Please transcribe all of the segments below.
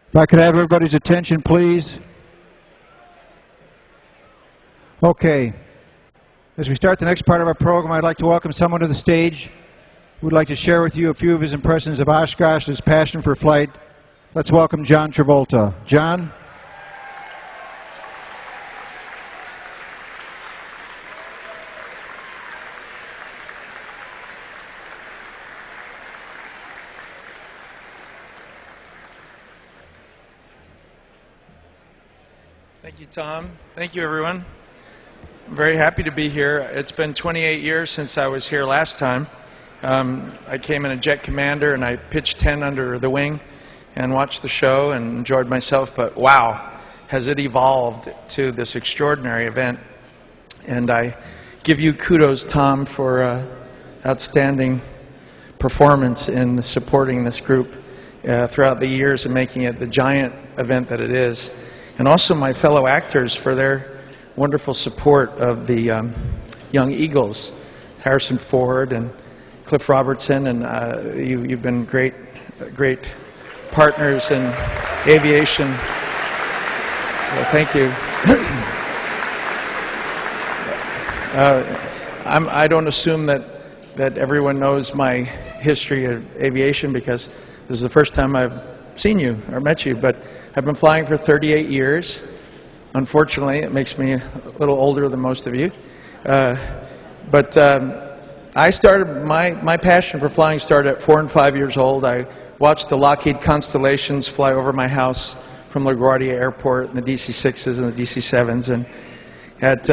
If I could have everybody's attention, please. Okay. As we start the next part of our program, I'd like to welcome someone to the stage who would like to share with you a few of his impressions of Oshkosh and his passion for flight. Let's welcome John Travolta. John? Thank you, Tom. Thank you, everyone. I'm very happy to be here. It's been 28 years since I was here last time. I came in a Jet Commander and I pitched 10 under the wing and watched the show and enjoyed myself, but wow, has it evolved to this extraordinary event. And I give you kudos, Tom, for outstanding performance in supporting this group throughout the years and making it the giant event that it is. And also my fellow actors for their wonderful support of the Young Eagles, Harrison Ford and Cliff Robertson, and you've been great partners in aviation. Well, thank you. I don't assume that everyone knows my history of aviation because this is the first time I've seen you or met you, but I've been flying for 38 years. Unfortunately, it makes me a little older than most of you. But I started, my passion for flying started at 4 and 5 years old. I watched the Lockheed Constellations fly over my house from LaGuardia Airport, and the DC-6s and the DC-7s. And at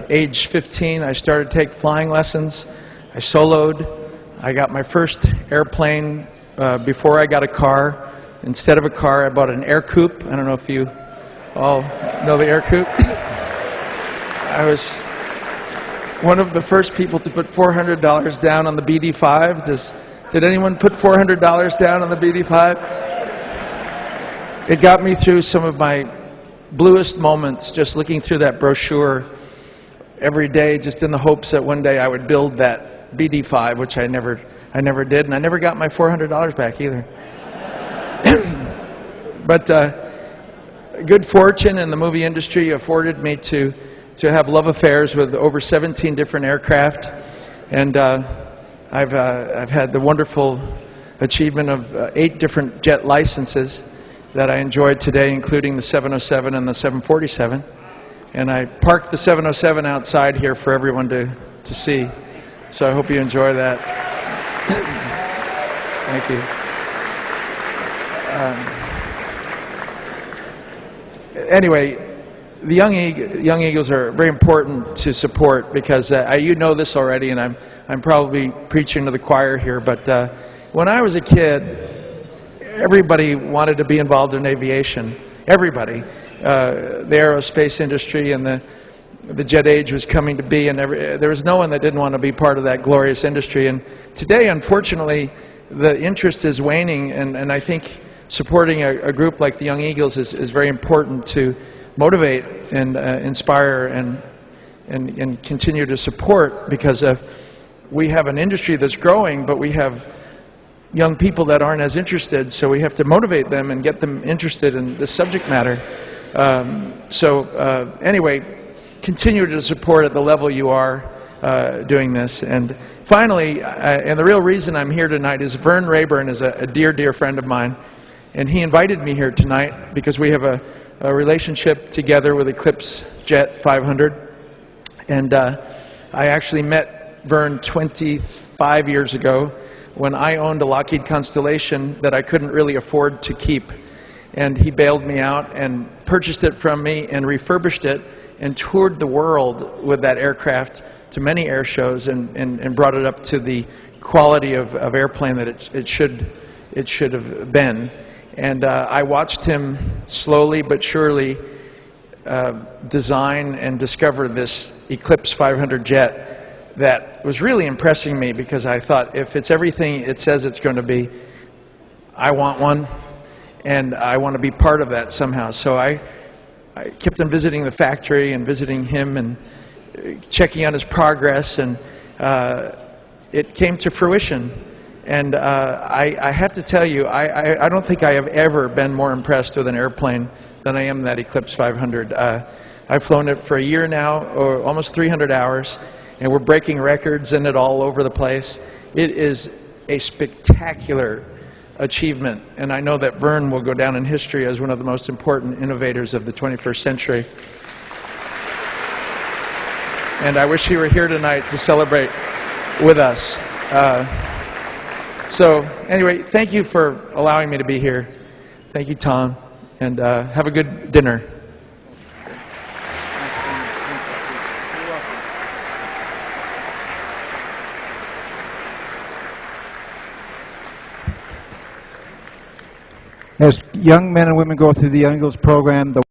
age 15, I started to take flying lessons. I soloed. I got my first airplane before I got a car. Instead of a car, I bought an air coupe. I don't know if you all know the air coupe. I was one of the first people to put $400 down on the BD-5. Did anyone put $400 down on the BD-5? It got me through some of my bluest moments, just looking through that brochure every day, just in the hopes that one day I would build that BD-5, which I never did, and I never got my $400 back either. But good fortune in the movie industry afforded me to have love affairs with over 17 different aircraft, and I've had the wonderful achievement of 8 different jet licenses that I enjoyed today, including the 707 and the 747. And I parked the 707 outside here for everyone to see, so I hope you enjoy that. Thank you. Anyway, the Young Eagles are very important to support because you know this already, and I'm probably preaching to the choir here. But when I was a kid, everybody wanted to be involved in aviation. Everybody, the aerospace industry and the jet age was coming to be, and there was no one that didn't want to be part of that glorious industry. And today, unfortunately, the interest is waning, and I think supporting a group like the Young Eagles is very important to motivate and inspire and continue to support, because we have an industry that's growing, but we have young people that aren't as interested, so we have to motivate them and get them interested in the subject matter. Anyway, continue to support at the level you are doing this. And finally, and the real reason I'm here tonight is Vern Rayburn is a dear friend of mine. And he invited me here tonight because we have a relationship together with Eclipse Jet 500. And I actually met Vern 25 years ago when I owned a Lockheed Constellation that I couldn't really afford to keep. And he bailed me out and purchased it from me and refurbished it and toured the world with that aircraft to many air shows and brought it up to the quality of airplane that it should have been. And I watched him slowly but surely design and discover this Eclipse 500 jet that was really impressing me, because I thought, if it's everything it says it's going to be, I want one, and I want to be part of that somehow. So I kept on visiting the factory and visiting him and checking on his progress, and it came to fruition. And I have to tell you, I don't think I have ever been more impressed with an airplane than I am that Eclipse 500. I've flown it for a year now, or almost 300 hours, and we're breaking records in it all over the place. It is a spectacular achievement, and I know that Vern will go down in history as one of the most important innovators of the 21st century. And I wish he were here tonight to celebrate with us. So anyway, thank you for allowing me to be here. Thank you, Tom, and have a good dinner. As young men and women go through the Young Eagles program, the